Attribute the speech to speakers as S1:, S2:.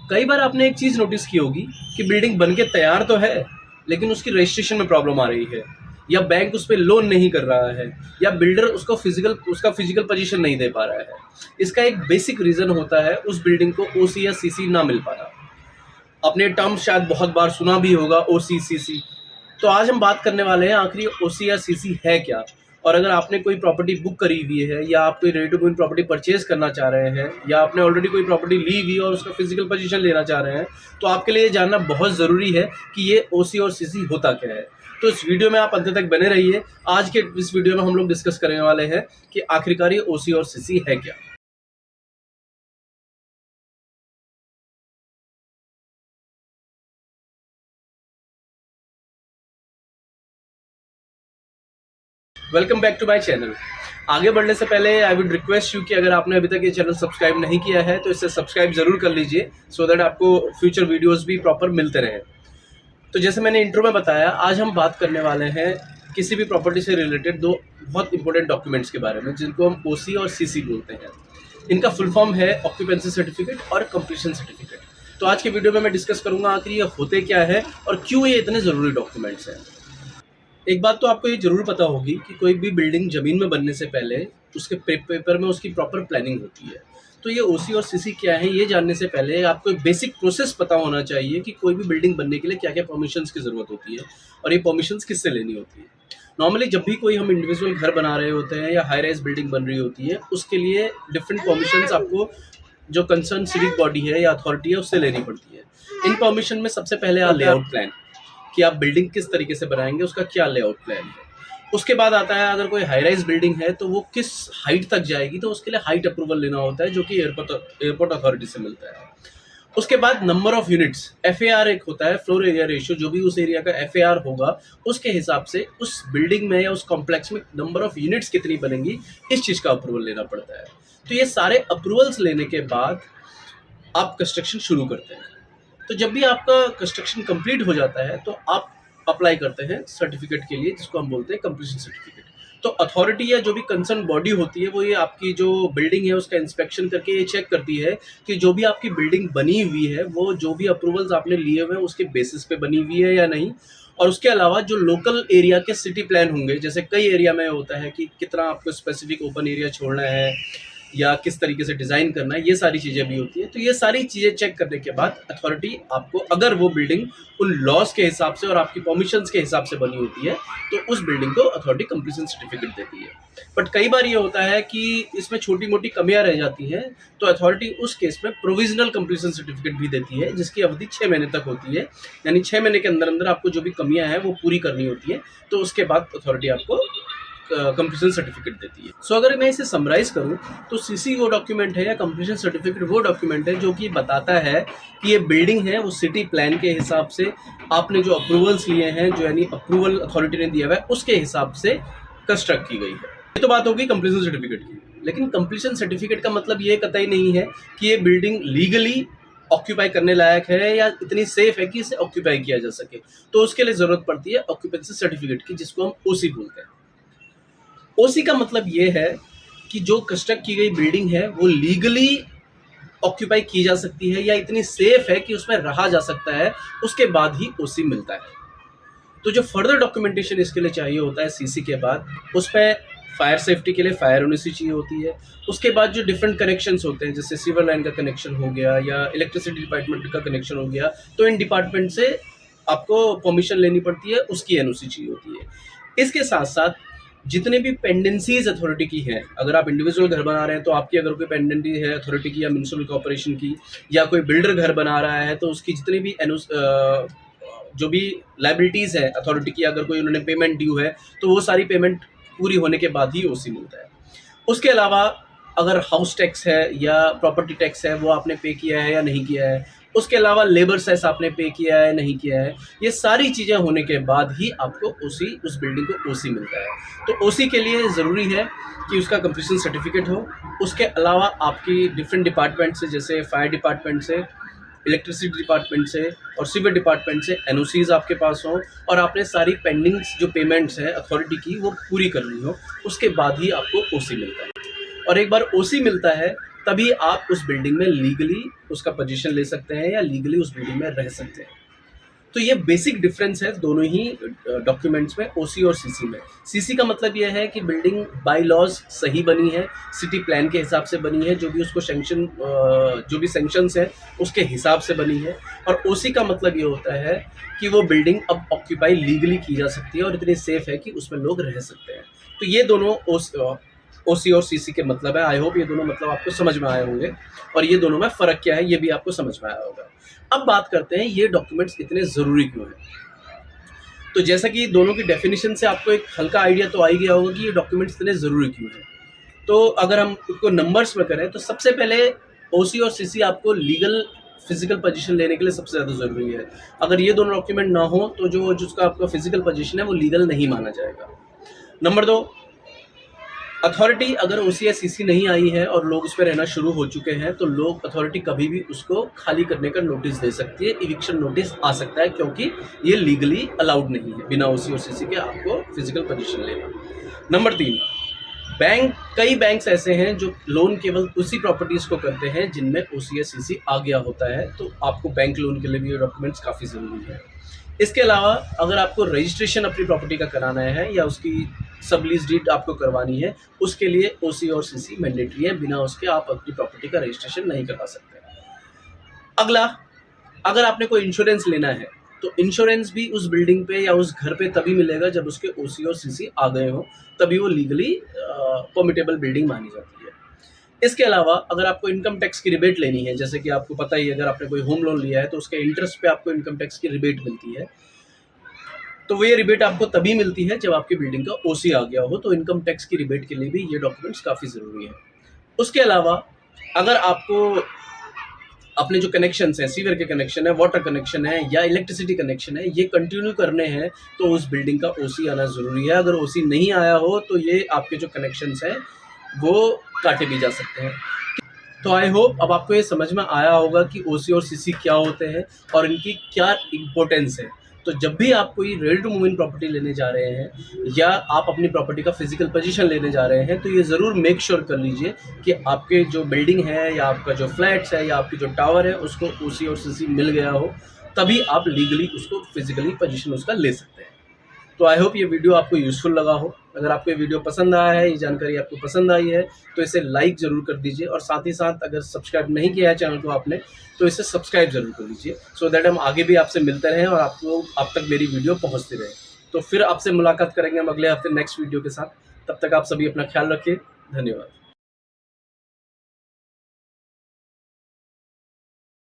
S1: कई बार आपने एक चीज़ नोटिस की होगी कि बिल्डिंग बन के तैयार तो है, लेकिन उसकी रजिस्ट्रेशन में प्रॉब्लम आ रही है, या बैंक उस पे लोन नहीं कर रहा है, या बिल्डर उसका फिजिकल पोजीशन नहीं दे पा रहा है। इसका एक बेसिक रीज़न होता है उस बिल्डिंग को ओसी या सीसी ना मिल पाना। आपने टर्म शायद बहुत बार सुना भी होगा, ओसी सीसी। तो आज हम बात करने वाले हैं आखिर ओसी या सीसी है क्या। और अगर आपने कोई प्रॉपर्टी बुक करी हुई है, या आप कोई ready to win property purchase करना चाह रहे हैं, या आपने ऑलरेडी कोई प्रॉपर्टी ली हुई और उसका फिजिकल पोजीशन लेना चाह रहे हैं, तो आपके लिए ये जानना बहुत ज़रूरी है कि ये ओसी और सीसी होता क्या है। तो इस वीडियो में आप अंत तक बने रहिए। आज के इस वीडियो में हम लोग डिस्कस करने वाले हैं कि आखिरकार ये ओसी और सीसी है क्या। Welcome back to my channel. आगे बढ़ने से पहले आई वुड रिक्वेस्ट यू कि अगर आपने अभी तक ये चैनल सब्सक्राइब नहीं किया है तो इसे सब्सक्राइब जरूर कर लीजिए, सो दैट आपको फ्यूचर वीडियोस भी प्रॉपर मिलते रहें। तो जैसे मैंने इंट्रो में बताया, आज हम बात करने वाले हैं किसी भी प्रॉपर्टी से रिलेटेड दो बहुत इंपॉर्टेंट डॉक्यूमेंट्स के बारे में, जिनको हम ओसी और सीसी बोलते हैं। इनका फुल फॉर्म है ऑक्यूपेंसी सर्टिफिकेट और कंप्लीशन सर्टिफिकेट। तो आज के वीडियो में मैं डिस्कस करूंगा आखिर ये होते क्या है और क्यों ये इतने ज़रूरी डॉक्यूमेंट्स हैं। एक बात तो आपको ये ज़रूर पता होगी कि कोई भी बिल्डिंग ज़मीन में बनने से पहले उसके पेपर में उसकी प्रॉपर प्लानिंग होती है। तो ये ओसी और सीसी क्या है, ये जानने से पहले आपको एक बेसिक प्रोसेस पता होना चाहिए कि कोई भी बिल्डिंग बनने के लिए क्या क्या परमिशंस की ज़रूरत होती है और ये परमिशंस किससे लेनी होती है। नॉर्मली जब भी कोई हम इंडिविजुअल घर बना रहे होते हैं या हाई राइज बिल्डिंग बन रही होती है, उसके लिए डिफरेंट परमिशंस आपको जो कंसर्न सिविक बॉडी है या अथॉरिटी है उससे लेनी पड़ती है। इन परमिशन में सबसे पहले आ लेआउट प्लान, कि आप बिल्डिंग किस तरीके से बनाएंगे, उसका क्या लेआउट प्लान है। उसके बाद आता है अगर कोई हाई राइज बिल्डिंग है तो वो किस हाइट तक जाएगी, तो उसके लिए हाइट अप्रूवल लेना होता है जो कि एयरपोर्ट अथॉरिटी से मिलता है। उसके बाद नंबर ऑफ यूनिट्स, एफएआर एक होता है, फ्लोर एरिया रेशियो, जो भी उस एरिया का एफएआर होगा उसके हिसाब से उस बिल्डिंग में या उस कॉम्प्लेक्स में नंबर ऑफ यूनिट्स कितनी बनेंगी, इस चीज़ का अप्रूवल लेना पड़ता है। तो ये सारे अप्रूवल्स लेने के बाद आप कंस्ट्रक्शन शुरू करते हैं। तो जब भी आपका कंस्ट्रक्शन कंप्लीट हो जाता है तो आप अप्लाई करते हैं सर्टिफिकेट के लिए, जिसको हम बोलते हैं कंप्लीशन सर्टिफिकेट। तो अथॉरिटी या जो भी कंसर्न बॉडी होती है वो ये आपकी जो बिल्डिंग है उसका इंस्पेक्शन करके ये चेक करती है कि जो भी आपकी बिल्डिंग बनी हुई है वो जो भी अप्रूवल्स आपने लिए हुए हैं उसके बेसिस पे बनी हुई है या नहीं। और उसके अलावा जो लोकल एरिया के सिटी प्लान होंगे, जैसे कई एरिया में होता है कि कितना आपको स्पेसिफिक ओपन एरिया छोड़ना है या किस तरीके से डिज़ाइन करना है, ये सारी चीज़ें भी होती है। तो ये सारी चीज़ें चेक करने के बाद अथॉरिटी आपको, अगर वो बिल्डिंग उन लॉज के हिसाब से और आपकी परमिशंस के हिसाब से बनी होती है, तो उस बिल्डिंग को अथॉरिटी कंप्लीशन सर्टिफिकेट देती है। बट कई बार ये होता है कि इसमें छोटी मोटी कमियां रह जाती हैं, तो अथॉरिटी उस केस में प्रोविजनल कंप्लीशन सर्टिफिकेट भी देती है, जिसकी अवधि 6 महीने तक होती है। यानी 6 महीने के अंदर अंदर आपको जो भी कमियां हैं वो पूरी करनी होती है, तो उसके बाद अथॉरिटी आपको कंप्लीशन सर्टिफिकेट देती है। सो अगर मैं इसे समराइज करूं तो सीसी वो डॉक्यूमेंट है या कंप्लीशन सर्टिफिकेट वो डॉक्यूमेंट है जो कि बताता है कि ये बिल्डिंग है वो सिटी प्लान के हिसाब से आपने जो अप्रूवल्स लिए हैं, जो यानी अप्रूवल अथॉरिटी ने दिया हुआ है उसके हिसाब से कंस्ट्रक्ट की गई है। ये तो बात होगी कंप्लीशन सर्टिफिकेट की। लेकिन कंप्लीशन सर्टिफिकेट का मतलब ये कतई नहीं है कि ये बिल्डिंग लीगली ऑक्यूपाई करने लायक है या इतनी सेफ है कि इसे ऑक्यूपाई किया जा सके। तो उसके लिए जरूरत पड़ती है ऑक्यूपेंसी सर्टिफिकेट की, जिसको हम ओसी बोलते हैं। ओसी का मतलब ये है कि जो कंस्ट्रक्ट की गई बिल्डिंग है वो लीगली ऑक्यूपाई की जा सकती है या इतनी सेफ है कि उसमें रहा जा सकता है, उसके बाद ही ओसी मिलता है। तो जो फर्दर डॉक्यूमेंटेशन इसके लिए चाहिए होता है सीसी के बाद, उस पर फायर सेफ्टी के लिए फायर यूनिवर्सिटी चाहिए होती है। उसके बाद जो डिफरेंट कनेक्शंस होते हैं, जैसे सीवर लाइन का कनेक्शन हो गया या इलेक्ट्रिसिटी डिपार्टमेंट का कनेक्शन हो गया, तो इन डिपार्टमेंट से आपको परमिशन लेनी पड़ती है, उसकी एनओसी चाहिए होती है। इसके साथ साथ जितने भी पेंडेंसीज अथॉरिटी की है, अगर आप इंडिविजुअल घर बना रहे हैं तो आपकी अगर कोई पेंडेंसी है अथॉरिटी की या म्यूनिसिपल कॉर्पोरेशन की, या कोई बिल्डर घर बना रहा है तो उसकी जितनी भी जो भी लाइबिलिटीज़ है अथॉरिटी की, अगर कोई उन्होंने पेमेंट ड्यू है तो वो सारी पेमेंट पूरी होने के बाद ही ओसी मिलता है। उसके अलावा अगर हाउस टैक्स है या प्रॉपर्टी टैक्स है वो आपने पे किया है या नहीं किया है, उसके अलावा लेबर सेस आपने पे किया है नहीं किया है, ये सारी चीज़ें होने के बाद ही आपको ओसी, उस बिल्डिंग को ओसी मिलता है। तो ओसी के लिए ज़रूरी है कि उसका कंप्लीशन सर्टिफिकेट हो। उसके अलावा आपकी डिफरेंट डिपार्टमेंट से, जैसे फायर डिपार्टमेंट से, इलेक्ट्रिसिटी डिपार्टमेंट से और सिविल डिपार्टमेंट से एनओसीज आपके पास हो, और आपने सारी पेंडिंग्स जो पेमेंट्स हैं अथॉरिटी की वो पूरी करनी हो, उसके बाद ही आपको ओसी मिलता है। और एक बार ओसी मिलता है तभी आप उस बिल्डिंग में लीगली उसका पोजीशन ले सकते हैं या लीगली उस बिल्डिंग में रह सकते हैं। तो ये बेसिक डिफरेंस है दोनों ही डॉक्यूमेंट्स में, ओसी और सीसी में। सीसी का मतलब ये है कि बिल्डिंग बाय लॉज सही बनी है, सिटी प्लान के हिसाब से बनी है, जो भी उसको जो भी सेंक्शंस है उसके हिसाब से बनी है। और ओसी का मतलब ये होता है कि वो बिल्डिंग अब ऑक्यूपाई लीगली की जा सकती है और इतनी सेफ है कि उसमें लोग रह सकते हैं। तो ये दोनों ओसी और सीसी के मतलब है। आई होप ये दोनों मतलब आपको समझ में आए होंगे और ये दोनों में फ़र्क क्या है ये भी आपको समझ में आया होगा। अब बात करते हैं ये डॉक्यूमेंट्स इतने ज़रूरी क्यों हैं। तो जैसा कि दोनों की डेफिनेशन से आपको एक हल्का आइडिया तो आ ही गया होगा कि ये डॉक्यूमेंट्स इतने ज़रूरी क्यों हैं। तो अगर हम इसको नंबर्स में करें तो सबसे पहले ओसी और सीसी आपको लीगल फिजिकल पोजीशन लेने के लिए सबसे ज़्यादा ज़रूरी है। अगर ये दोनों डॉक्यूमेंट ना हो तो जिसका आपका फिजिकल पोजीशन है वो लीगल नहीं माना जाएगा। नंबर 2, अथॉरिटी अगर ओसी या सीसी नहीं आई है और लोग उस पर रहना शुरू हो चुके हैं तो लोग अथॉरिटी कभी भी उसको खाली करने का नोटिस दे सकती है, इविक्शन नोटिस आ सकता है, क्योंकि ये लीगली अलाउड नहीं है बिना ओसी और सीसी के आपको फिजिकल पोजीशन लेना। नंबर 3, कई बैंक्स ऐसे हैं जो लोन केवल उसी प्रॉपर्टीज़ को करते हैं जिनमें ओसी या सीसी आ गया होता है, तो आपको बैंक लोन के लिए भी ये डॉक्यूमेंट्स काफ़ी ज़रूरी है। इसके अलावा अगर आपको रजिस्ट्रेशन अपनी प्रॉपर्टी का कराना है या उसकी सब लीज डीड आपको करवानी है, उसके लिए ओसी और सीसी मैंडेटरी है, बिना उसके आप अपनी प्रॉपर्टी का रजिस्ट्रेशन नहीं करवा सकते। अगला, अगर आपने कोई इंश्योरेंस लेना है तो इंश्योरेंस भी उस बिल्डिंग पे या उस घर पे तभी मिलेगा जब उसके ओसी और सीसी आ गए हों, तभी वो लीगली परमिटेबल बिल्डिंग मानी जाती है। इसके अलावा अगर आपको इनकम टैक्स की रिबेट लेनी है, जैसे कि आपको पता ही है अगर आपने कोई होम लोन लिया है तो उसके इंटरेस्ट पे आपको इनकम टैक्स की रिबेट मिलती है, तो वो ये रिबेट आपको तभी मिलती है जब आपकी बिल्डिंग का ओसी आ गया हो। तो इनकम टैक्स की रिबेट के लिए भी ये डॉक्यूमेंट्स काफ़ी ज़रूरी है। उसके अलावा अगर आपको अपने जो कनेक्शंस हैं, सीवर के कनेक्शन है, वाटर कनेक्शन है या इलेक्ट्रिसिटी कनेक्शन है, ये कंटिन्यू करने हैं तो उस बिल्डिंग का ओसी आना ज़रूरी है। अगर ओसी नहीं आया हो तो ये आपके जो कनेक्शंस हैं वो काटे भी जा सकते हैं। तो आई होप अब आपको ये समझ में आया होगा कि ओसी और सीसी क्या होते हैं और इनकी क्या इम्पोर्टेंस है। तो जब भी आप कोई ready to move in property लेने जा रहे हैं या आप अपनी प्रॉपर्टी का फिजिकल पोजीशन लेने जा रहे हैं तो ये ज़रूर मेक श्योर कर लीजिए कि आपके जो बिल्डिंग है या आपका जो फ्लैट्स है या आपकी जो टावर है उसको ओसी और सीसी मिल गया हो, तभी आप लीगली उसको फिजिकली पोजीशन उसका ले सकते हैं। तो आई होप ये वीडियो आपको यूज़फुल लगा हो। अगर आपको ये वीडियो पसंद आया है, ये जानकारी आपको पसंद आई है तो इसे लाइक ज़रूर कर दीजिए और साथ ही साथ अगर सब्सक्राइब नहीं किया है चैनल को आपने तो इसे सब्सक्राइब ज़रूर कर लीजिए, सो दैट हम आगे भी आपसे मिलते रहें और आपको आप तक मेरी वीडियो पहुंचती रहे। तो फिर आपसे मुलाकात करेंगे हम अगले हफ्ते नेक्स्ट वीडियो के साथ। तब तक आप सभी अपना ख्याल रखिए। धन्यवाद।